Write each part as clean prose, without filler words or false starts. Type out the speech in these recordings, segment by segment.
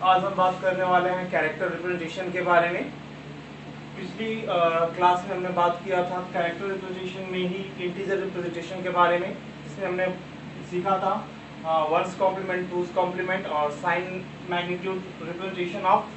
आज हम बात करने वाले हैं कैरेक्टर रिप्रेजेंटेशन के बारे में। पिछली क्लास में हमने बात किया था कैरेक्टर रिप्रेजेंटेशन में ही इंटीजर रिप्रेजेंटेशन के बारे में, जिसमें हमने सीखा था वंस कॉम्प्लीमेंट, टूज कॉम्प्लीमेंट और sign magnitude representation of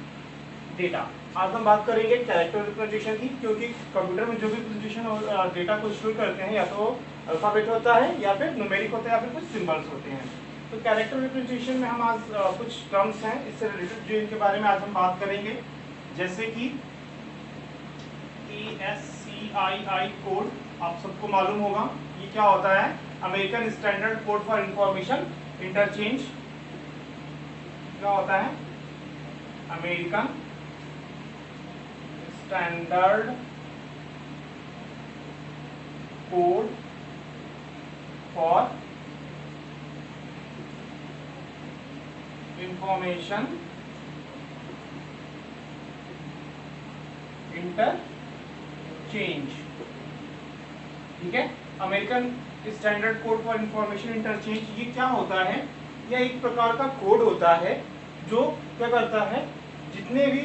data. आज हम बात करेंगे कैरेक्टर रिप्रेजेंटेशन की, क्योंकि कंप्यूटर में जो भी रिप्रेजेंटेशन और डेटा को स्टोर करते हैं या तो अल्फाबेट होता है या फिर न्यूमेरिक होता है या फिर कुछ सिंबल्स होते हैं। तो कैरेक्टर रिप्रेजेंटेशन में हम आज कुछ टर्म्स हैं इससे रिलेटेड जो इनके बारे में आज हम बात करेंगे, जैसे कि ASCII कोड आप सबको मालूम होगा। ये क्या होता है? American standard code for information interchange. क्या होता है? American standard code for information interchange. ठीक है, American standard code for information interchange. ये क्या होता है? यह एक प्रकार का कोड होता है जो क्या करता है, जितने भी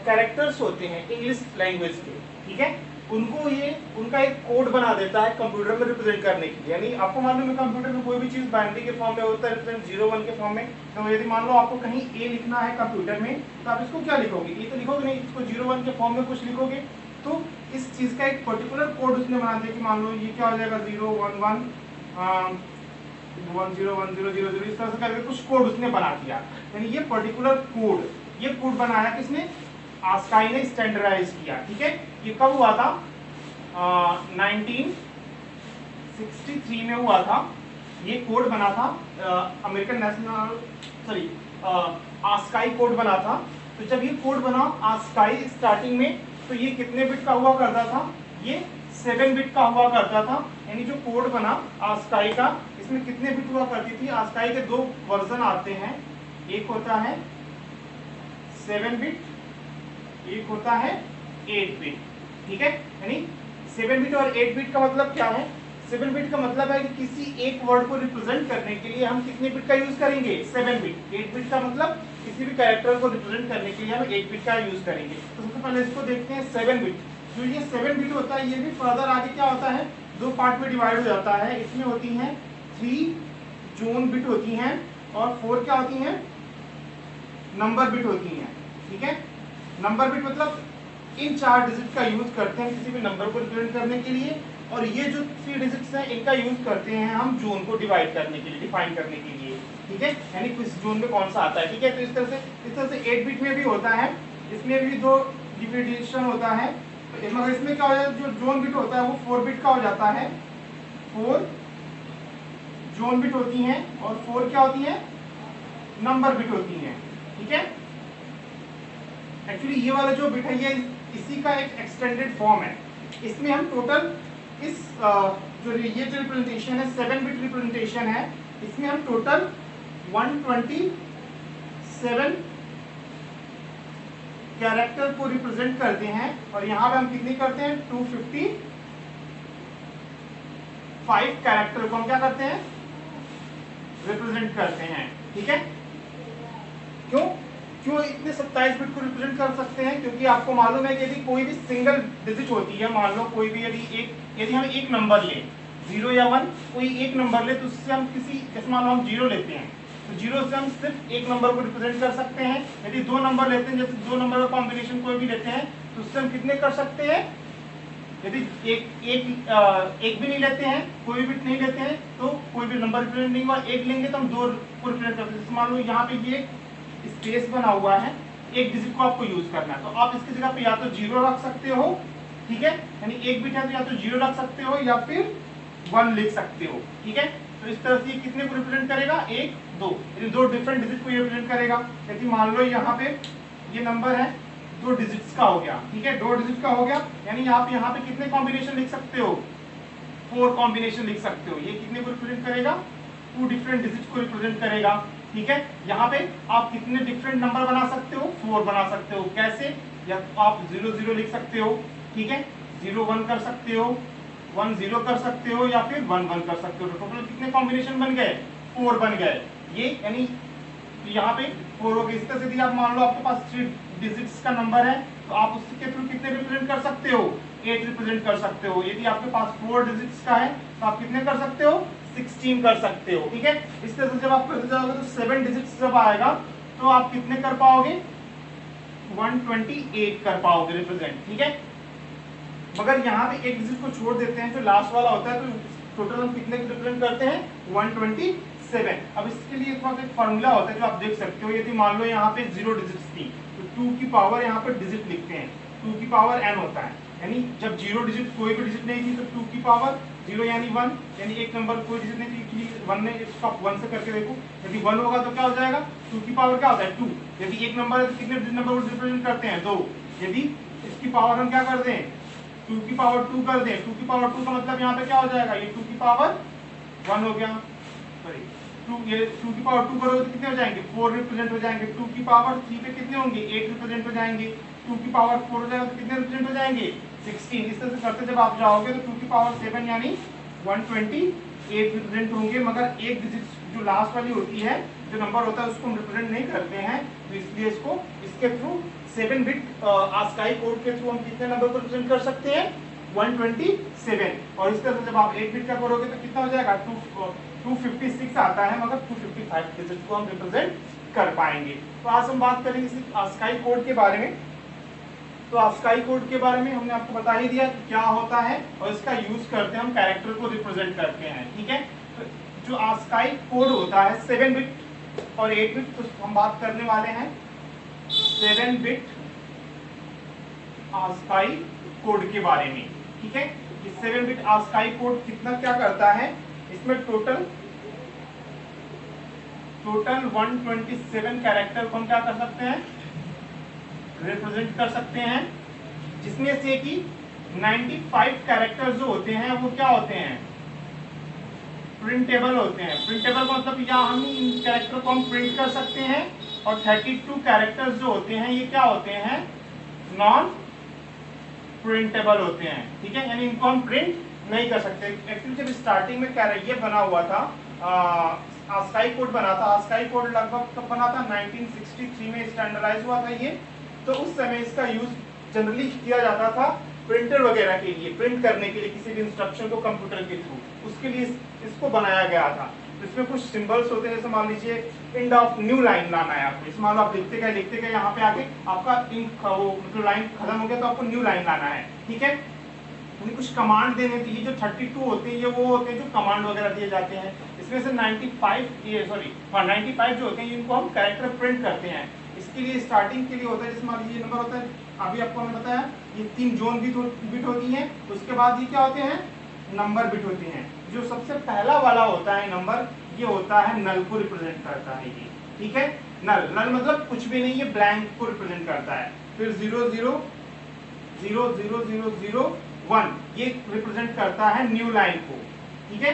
कैरेक्टर्स होते हैं इंग्लिश लैंग्वेज के, ठीक है, उनको ये उनका एक कोड बना देता है कंप्यूटर में रिप्रेजेंट करने के लिए। यानी आपको मालूम है कंप्यूटर में कोई भी चीज बाइनरी के फॉर्म में होता है, रिप्रेजेंट 0 1 के फॉर्म में। तो यदि मान लो आपको कहीं ए लिखना है कंप्यूटर में, तो आप इसको क्या लिखोगे? ये तो लिखोगे नहीं, इसको 0 1 के फॉर्म में कुछ लिखोगे। तो इस चीज का एक पर्टिकुलर कोड उसने बना दिया कि मान लो ये क्या हो जाएगा 0 1 1 1 0 1 0 0 0, इस तरह से करके कुछ कोड उसने बना दिया। यानी ये पर्टिकुलर कोड, ये कोड बनाया किसने? आस्काई ने स्टैंडर्डाइज किया। ठीक है, ये कब हुआ था? 1963 में हुआ था। ये कोड बना था अमेरिकन आस्काई कोड बना था। तो जब ये कोड बना आस्काई स्टार्टिंग में, तो ये कितने बिट का हुआ करता था? ये 7 बिट का हुआ करता था। यानी जो कोड बना आस्काई का, इसमें कितने बिट हुआ करती थी? आस्काई के 2 वर्जन आते हैं, एक होता है 7 बिट, एक होता है 8 बिट। ठीक है, यानी 7 बिट और 8 बिट का मतलब क्या है? 7 बिट का मतलब है कि किसी एक वर्ड को रिप्रेजेंट करने के लिए हम कितने बिट का यूज करेंगे? 7 बिट। 8 बिट का मतलब किसी भी कैरेक्टर को रिप्रेजेंट करने के लिए हम 8 बिट का यूज करेंगे। तो सबसे पहले इसको देखते हैं 7 बिट। जो ये 7 बिट होता है, ये भी फर्दर आगे क्या होता है, 2 पार्ट में डिवाइड हो जाता है। इसमें होती हैं 3 जोन बिट होती हैं और 4 क्या होती हैं? नंबर बिट होती हैं। ठीक है, नंबर बिट मतलब इन 4 डिजिट का यूज करते हैं किसी भी नंबर को रिप्रेजेंट करने के लिए, और ये जो 3 डिजिट्स हैं इनका यूज करते हैं हम जोन को डिवाइड करने के लिए, डिफाइन करने के लिए। ठीक है, यानी किस जोन में कौन सा आता है। ठीक है, तो इस तरह से 8 बिट में भी होता है, इसमें भी 2 डिविडेशन होता है। तो मगर इसमें क्या हो जाता है, जो जोन बिट होता है वो 4 बिट का हो जाता है। 4 जोन बिट होती हैं और 4 क्या होती है? नंबर बिट होती हैं। ठीक है, एक्चुअली ये वाला जो बिट है ये इसी का एक एक्सटेंडेड फॉर्म है। इसमें हम टोटल इस जो रिप्रेजेंटेशन है 7 बिट रिप्रेजेंटेशन है, इसमें हम टोटल 127 कैरेक्टर को रिप्रेजेंट करते हैं, और यहाँ पे हम कितनी करते हैं? 255 कैरेक्टर को हम क्या करते हैं? रिप्रेजेंट करते हैं। ठीक है, क्यों इतने 27 बिट को रिप्रेजेंट कर सकते हैं? क्योंकि आपको मालूम है कि यदि कोई भी सिंगल डिजिट होती है, मान लो कोई भी यदि हम एक नंबर लें 0 या 1, कोई एक नंबर ले, तो उससे हम जैसे मान लो हम 0 लेते हैं, तो 0 से हम सिर्फ एक नंबर को रिप्रेजेंट कर सकते हैं। यदि 2 नंबर लेते हैं, जैसे 2 नंबर का कॉम्बिनेशन कोई भी लेते हैं, तो उससे हम कितने कर सकते हैं? यदि एक भी नहीं लेते हैं, कोई बिट नहीं लेते हैं, तो कोई भी नंबर रिप्रेजेंट नहीं हुआ। एक लेंगे तो हम 2 को रिप्रेजेंट करते हैं। जैसे मान लो यहाँ पे ये स्पेस बना हुआ है, एक डिजिट को आपको यूज करना है, तो आप इसकी जगह पे या तो 0 रख सकते हो, ठीक है, यानी एक बिट है तो या तो 0 रख सकते हो या फिर 1 लिख सकते हो। ठीक है, तो इस तरह से ये कितने को रिप्रेजेंट करेगा? 1 2, यानी 2 डिफरेंट डिजिट को ये रिप्रेजेंट करेगा। यदि मान लो यहाँ पे ये नंबर है 2 डिजिट्स का हो गया, ठीक है, 2 डिजिट का हो गया, यानी आप यहाँ पे कितने कॉम्बिनेशन लिख सकते हो? 4 कॉम्बिनेशन लिख सकते हो। ये कितने को रिप्रेजेंट करेगा? 2 डिफरेंट डिजिट को रिप्रेजेंट करेगा। ठीक है, यहाँ पे आप कितने डिफरेंट नंबर बना सकते हो? 4 बना सकते हो। कैसे? या तो आप 0 0 लिख सकते हो, ठीक है, 0 1 कर सकते हो, 1 0 कर सकते हो, या फिर 1 1 कर सकते हो। तो टोटल कितने कॉम्बिनेशन बन गए? 4 बन गए। ये यानी यहाँ पे 4 हो गए। इस तरह से यदि आप मान लो आपके पास 3 डिजिट्स का नंबर है तो आप उसके थ्रू कितने रिप्रेजेंट कर सकते हो, 8 रिप्रेजेंट कर सकते हो। यदि आपके पास 4 डिजिट्स का है तो आप कितने कर सकते हो, 16 कर सकते हो, ठीक है। इस तरह से जब आप करते जाओगे तो 7 डिजिट्स जब आएगा तो आप कितने कर पाओगे, 128 कर पाओगे रिप्रेजेंट, ठीक है। मगर यहाँ पे एक डिजिट को छोड़ देते हैं जो लास्ट वाला होता है, तो टोटल हम कितने रिप्रेजेंट करते हैं, 127। अब इसके लिए थोड़ा सा एक फॉर्मूला होता है जो आप देख सकते हो। यदि मान लो यहाँ पे 0 डिजिट्स थी तो 2 की पावर यहाँ पे डिजिट लिखते हैं, 2 की पावर n होता है। यानी जब 0 डिजिट कोई भी डिजिट नहीं थी तो 2 की पावर 0 यानी 1, यानी एक नंबर कोई डिजिट नहीं थी, 1 ने इसको 1 से करके देखो, यदि 1 होगा तो क्या हो जाएगा, 2 की पावर क्या होता है 2। यदि एक नंबर है तो कितने नंबर को रिप्रेजेंट करते हैं, 2। यदि इसकी पावर हम क्या कर दें, 2 की पावर 2 कर दें, 2 की पावर 2 का मतलब यहाँ पे क्या हो जाएगा, ये 2 की पावर 1 हो गया, सॉरी 2, ये 2 की पावर 2 करोगे तो कितने हो जाएंगे, 4 रिप्रेजेंट हो जाएंगे। 2 की पावर 3 पे कितने होंगे, 8 रिप्रेजेंट हो जाएंगे। 2 की पावर 4 हो जाएगा तो कितने रिप्रेजेंट हो जाएंगे, 16। इस तरह से करते जब आप जाओगे तो 2 की पावर 7 यानी 128 रिप्रेजेंट होंगे। मगर एक डिजिट जो लास्ट वाली होती है, जो नंबर होता है उसको हम रिप्रेजेंट नहीं करते हैं, तो इसलिए इसको इसके थ्रू 7 बिट आस्काई कोड के थ्रू हम कितने नंबर को रिप्रेजेंट कर सकते हैं, 127। और इस तरह से जब आप 8 बिट का करोगे तो कितना हो जाएगा, 256 आता है, मगर 255 डिजिट को हम रिप्रेजेंट कर पाएंगे। तो आज हम बात करेंगे इस आस्काई कोड के बारे में। तो आस्काई कोड के बारे में हमने आपको बता ही दिया कि क्या होता है और इसका यूज करते हैं हम कैरेक्टर को रिप्रेजेंट करते हैं, ठीक है। तो जो आस्काई कोड होता है 7 बिट और 8 बिट, तो हम बात करने वाले हैं 7 बिट आस्काई कोड के बारे में, ठीक है। ये 7 बिट आस्काई कोड कितना क्या करता है, इसमें टोटल 127 कैरेक्टर को हम क्या कर सकते हैं, रिप्रेजेंट कर सकते हैं, जिसमें से कि 95 कैरेक्टर्स जो होते हैं वो क्या होते हैं, प्रिंटेबल होते हैं। प्रिंटेबल का मतलब या हम इन कैरेक्टर को हम प्रिंट कर सकते हैं, और 32 कैरेक्टर्स जो होते हैं ये क्या होते हैं, नॉन प्रिंटेबल होते हैं, ठीक है। यानी इनको हम प्रिंट नहीं कर सकते। एक्चुअली जब स्टार्टिंग में ये बना हुआ था, आस्काई कोड बना था, आस्काई कोड लगभग कब बना था, 1963 में स्टैंडर्डाइज हुआ था ये। तो उस समय इसका यूज जनरली किया जाता था प्रिंटर वगैरह के लिए, प्रिंट करने के लिए किसी भी इंस्ट्रक्शन को कंप्यूटर के थ्रू, उसके लिए इसको बनाया गया था। तो इसमें कुछ सिंबल्स होते हैं, जैसे मान लीजिए एंड ऑफ न्यू लाइन लाना है आपको, इसमें मान लो आप लिखते गए यहाँ पे आके आपका वो मतलब लाइन खत्म हो गया तो आपको न्यू लाइन लाना है, ठीक है। कुछ कमांड देने चाहिए, जो 32 होते हैं ये वो होते हैं जो कमांड वगैरह दिए जाते हैं। इसमें से 95 जो होते हैं इनको हम कैरेक्टर प्रिंट करते हैं। इसके लिए स्टार्टिंग के लिए होता है, जैसे मान लीजिए नंबर होता है, अभी आपको हमने बताया ये 3 जोन बिट होती हैं, उसके बाद ये क्या होते हैं, नंबर बिट होती हैं। जो सबसे पहला वाला होता है नंबर, ये होता है नल को रिप्रेजेंट करता है ये, ठीक है। नल मतलब कुछ भी नहीं, ये ब्लैंक को रिप्रेजेंट करता है। फिर 0 0 0 0 0 0 1 ये रिप्रेजेंट करता है न्यू लाइन को, ठीक है,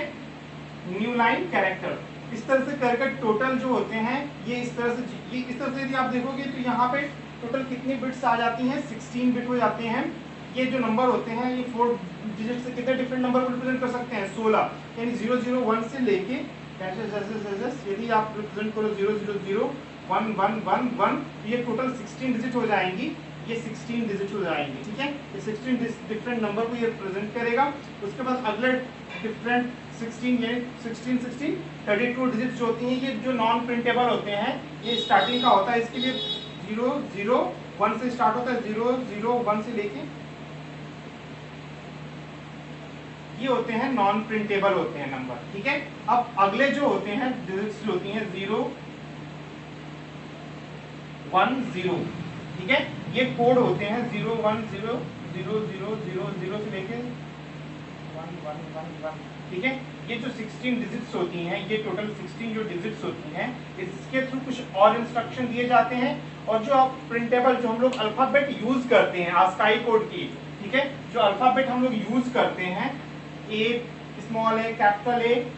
न्यू लाइन कैरेक्टर। इस तरह से करके टोटल जो होते हैं ये इस तरह से यदि आप देखोगे तो यहाँ पे टोटल कितनी बिट्स आ जाती हैं, 16 बिट हो जाते हैं। ये जो नंबर होते हैं ये 4 डिजिट से कितने डिफरेंट नंबर को रिप्रेजेंट कर सकते हैं, 16। यानी 0 0 1 से लेके जैसे यदि आप रिप्रेजेंट करो 0 0 0 1 1 1 1, ये टोटल 16 डिजिट हो जाएंगी, ये 16 डिजिट हो जाएंगे, ठीक है। ये 16 डिफरेंट नंबर को ये रिप्रेजेंट करेगा। उसके बाद अगले डिफरेंट 16 32 डिजिट्स जो होती हैं, ये जो नॉन प्रिंटेबल होते हैं, ये स्टार्टिंग का होता है, इसके लिए 0 0 1 से स्टार्ट होता है, 0 0 1 से लेके ये होते हैं नॉन प्रिंटेबल होते हैं नंबर, ठीक है। अब अगले जो होते हैं डिजिट्स जो होती हैं 0 1 0, ठीक है, ये कोड होते हैं 0 1 0 0 0 0 0 से लेके 1 1 1 1, ठीक है। ये जो 16 डिजिट्स होती हैं, ये टोटल 16 जो डिजिट्स होती हैं, इसके थ्रू कुछ और इंस्ट्रक्शन दिए जाते हैं। और जो आप प्रिंटेबल जो हम लोग अल्फाबेट यूज करते हैं आस्काई कोड की, ठीक है, जो अल्फाबेट हम लोग यूज करते हैं, ए स्मॉल ए कैपिटल ए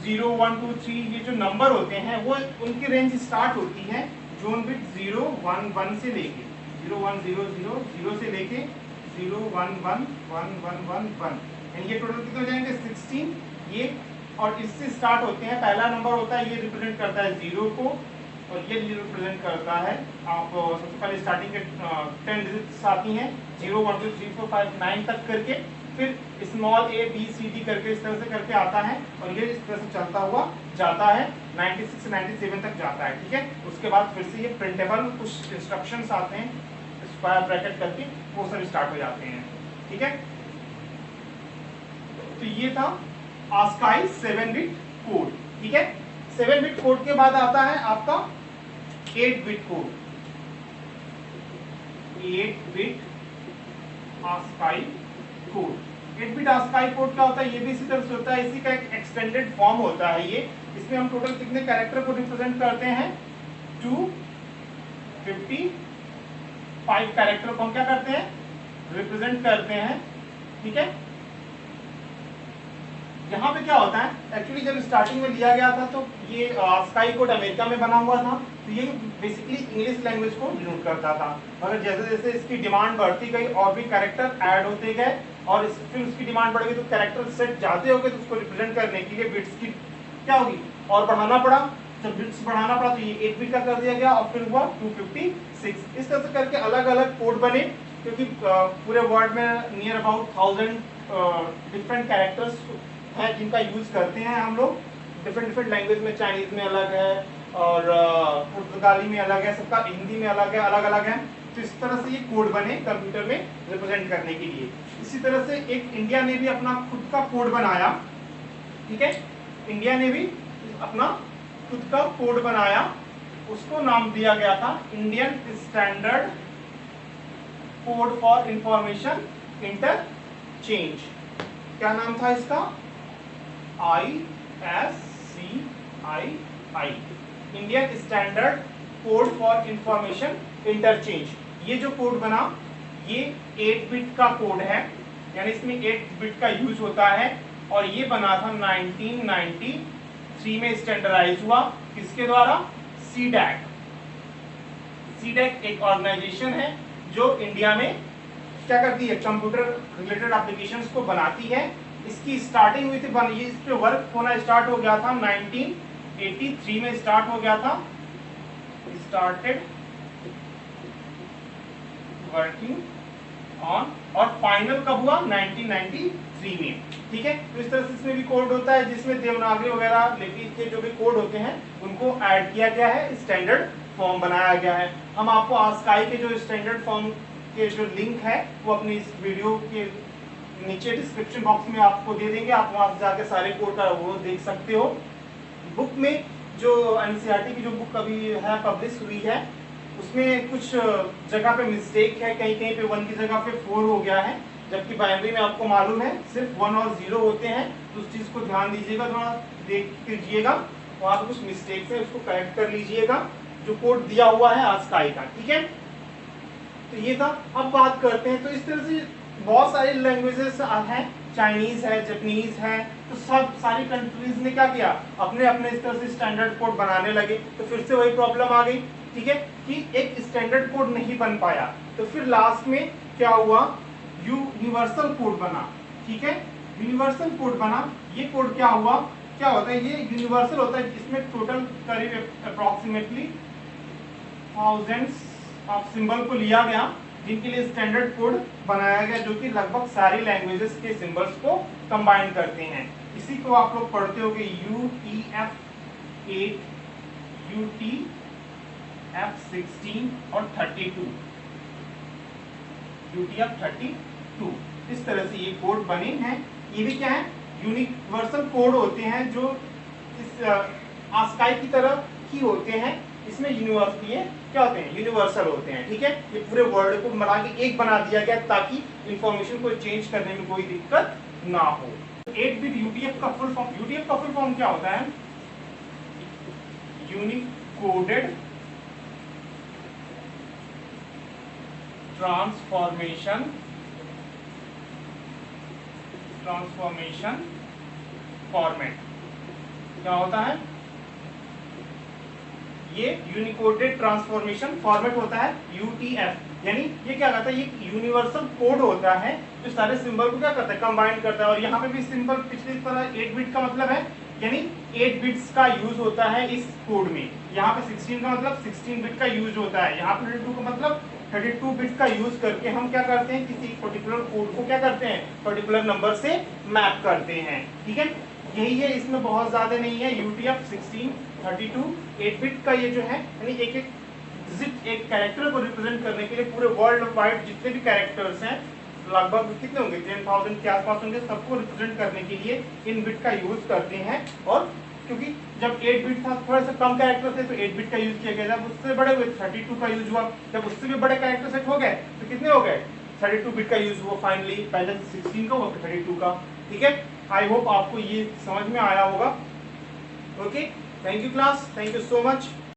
0 1 2 3, ये जो नंबर होते हैं वो उनकी रेंज स्टार्ट होती है जोन बिट 0 1 1 से लेके 0 1 0 0 0 से लेके 0 1 1 1 1 1 1, यानी ये टोटल कितने हो जाएंगे 16 ये। और इससे स्टार्ट होते हैं, पहला नंबर होता है ये रिप्रेजेंट करता है 0 को, और ये रिप्रेजेंट करता है, आप सबसे पहले स्टार्टिंग के 10 डिजिट्स आती हैं 0 1 2 3 4 5 9 तक करके, फिर small a b c d करके इस तरह से करके आता है और ये इस तरह से चलता हुआ जाता है 96 से 97 तक जाता है, ठीक है। उसके बाद फिर से ये प्रिंटेबल कुछ इंस्ट्रक्शंस आते हैं स्क्वायर ब्रैकेट करके, वो सब स्टार्ट हो जाते हैं, ठीक है। तो ये था ASCII 7-बिट कोड, ठीक है। 7-बिट कोड के बाद आता है आपका eight bit code. Eight bit ASCII code. Eight bit ASCII code क्या होता है, ये भी इसी तरह से होता है, इसी का एक एक्सटेंडेड फॉर्म होता है ये। इसमें हम टोटल कितने कैरेक्टर को रिप्रेजेंट करते हैं, 255 कैरेक्टर को हम क्या करते हैं, रिप्रेजेंट करते हैं, ठीक है। यहाँ पे क्या होता है, एक्चुअली जब स्टार्टिंग में लिया गया था तो ये ASCII कोड अमेरिका में बना हुआ था, तो ये बेसिकली इंग्लिश लैंग्वेज को डिनोट करता था। मगर जैसे जैसे इसकी डिमांड बढ़ती गई और भी कैरेक्टर ऐड होते गए और फिर उसकी डिमांड बढ़ गई, तो कैरेक्टर सेट जाते हो गए, तो उसको रिप्रेजेंट करने के लिए बिट्स की क्या होगी और बढ़ाना पड़ा। जब बिट्स बढ़ाना पड़ा तो ये 8 बिट का कर दिया गया और फिर हुआ 256। इस तरह से करके अलग अलग कोड बने, क्योंकि पूरे वर्ल्ड में नियर अबाउट 1000 डिफरेंट कैरेक्टर्स है जिनका यूज करते हैं हम लोग। डिफरेंट लैंग्वेज में, चाइनीज में अलग है और पुर्तगाली में अलग है, सबका हिंदी में अलग है, अलग अलग है। तो इस तरह से ये कोड बने कंप्यूटर में रिप्रेजेंट करने के लिए। इसी तरह से एक इंडिया ने भी अपना खुद का कोड बनाया, ठीक है। इंडिया ने भी अपना खुद का कोड बनाया, उसको नाम दिया गया था Indian standard code for information interchange. क्या नाम था इसका, ISCII, Indian standard code for information interchange. ये जो कोड बना ये 8 बिट का कोड है, यानी इसमें 8 बिट का यूज होता है और ये बना था 1993 में स्टैंडर्डाइज हुआ। किसके द्वारा, CDAC। CDAC एक ऑर्गेनाइजेशन है जो इंडिया में क्या करती है, कंप्यूटर रिलेटेड एप्लीकेशंस को बनाती है। इसकी स्टार्टिंग हुई थी, ये इस पे वर्क होना स्टार्ट हो गया था 1983 में स्टार्ट हो गया था, स्टार्टेड वर्किंग ऑन, और फाइनल कब हुआ, 1993 में, ठीक है। तो इस तरह से इसमें भी कोड होता है जिसमें देवनागरी वगैरह लिपि के जो भी कोड होते हैं उनको ऐड किया गया है, स्टैंडर्ड फॉर्म बनाया गया है। हम आपको ASCII के जो स्टैंडर्ड फॉर्म के जो लिंक है वो अपनी इस वीडियो के नीचे डिस्क्रिप्शन बॉक्स में आपको दे देंगे, आप वहां से जाके सारे कोड का वो देख सकते हो। बुक में जो NCERT की जो बुक अभी है पब्लिश हुई है उसमें कुछ जगह पे मिस्टेक है, कहीं कहीं पे 1 की जगह पे 4 हो गया है, जबकि बाइनरी में आपको मालूम है सिर्फ 1 और 0 होते हैं। तो उस चीज को ध्यान दीजिएगा, थोड़ा देख लीजिएगा, वहाँ पे कुछ मिस्टेक्स है उसको करेक्ट कर लीजिएगा जो कोड दिया हुआ है ASCII का, ठीक है। तो ये था। अब बात करते हैं, तो इस तरह से बहुत सारी लैंग्वेजेस हैं, चाइनीज है, जापानीज है, तो सब सारी कंट्रीज ने क्या किया, अपने अपने इस तरह से स्टैंडर्ड कोड बनाने लगे। तो फिर से वही प्रॉब्लम आ गई, ठीक है, कि एक स्टैंडर्ड कोड नहीं बन पाया। तो फिर लास्ट में क्या हुआ, यूनिवर्सल कोड बना, ठीक है। यूनिवर्सल कोड बना, ये कोड क्या हुआ, क्या होता है, ये यूनिवर्सल होता है, इसमें टोटल करीब अप्रोक्सीमेटली थाउजेंड्स ऑफ सिंबल को लिया गया जिनके लिए स्टैंडर्ड कोड बनाया गया, जो कि लगभग सारी लैंग्वेजेस के सिंबल्स को कंबाइन करते हैं। इसी को आप लोग पढ़ते होंगे UTF-8, UTF-16 और 32, UTF-32। इस तरह से ये कोड बने हैं। ये भी क्या है, यूनिवर्सल कोड होते हैं जो इस ASCII की तरह ही होते हैं। इसमें यूनिवर्सल, ये क्या होते हैं, यूनिवर्सल होते हैं, ठीक है। ये पूरे वर्ल्ड को मिला के एक बना दिया गया ताकि इंफॉर्मेशन को चेंज करने में कोई दिक्कत ना हो। 8 बिट UTF का फुल फॉर्म, UTF का फुल फॉर्म क्या होता है, यूनिकोडेड ट्रांसफॉर्मेशन फॉर्मेट। क्या होता है, ये यूनिकोडेड ट्रांसफॉर्मेशन फॉर्मेट होता है, UTF। यानी ये क्या करता है, ये यूनिवर्सल कोड होता है जो सारे सिंबल को क्या करता है, कंबाइन करता है। और यहाँ पे भी सिंबल पिछली तरह 8 बिट का मतलब है यानी 8 बिट्स का यूज होता है इस कोड में। यहाँ पे 16 का मतलब 16 बिट का यूज होता है, यहाँ पे 32 का मतलब 32 बिट्स का यूज करके हम क्या करते हैं, किसी पर्टिकुलर कोड को क्या करते हैं, पर्टिकुलर नंबर से मैप करते हैं। ठीक है, यही है, इसमें बहुत ज्यादा नहीं है। UTF 16, 32, 8 बिट का ये जो है, यानी एक एक डिजिट एक कैरेक्टर को रिप्रेजेंट करने के लिए पूरे वर्ल्ड वाइड जितने भी कैरेक्टर्स हैं, लगभग कितने होंगे, 10,000 के आसपास होंगे, सबको रिप्रेजेंट करने के लिए इन बिट का यूज करते हैं। और क्योंकि जब 8 बिट था, थोड़ा सा कम कैरेक्टर थे तो 8 बिट का यूज किया गया, जब उससे बड़े हुए 32 का यूज हुआ, जब उससे भी बड़े कैरेक्टर सेट हो गए तो कितने हो गए, 32 बिट का यूज हुआ फाइनली, पहले 16 का हुआ फिर 32 का। ठीक है, आई होप आपको ये समझ में आया होगा। Okay, thank you class, thank you so much.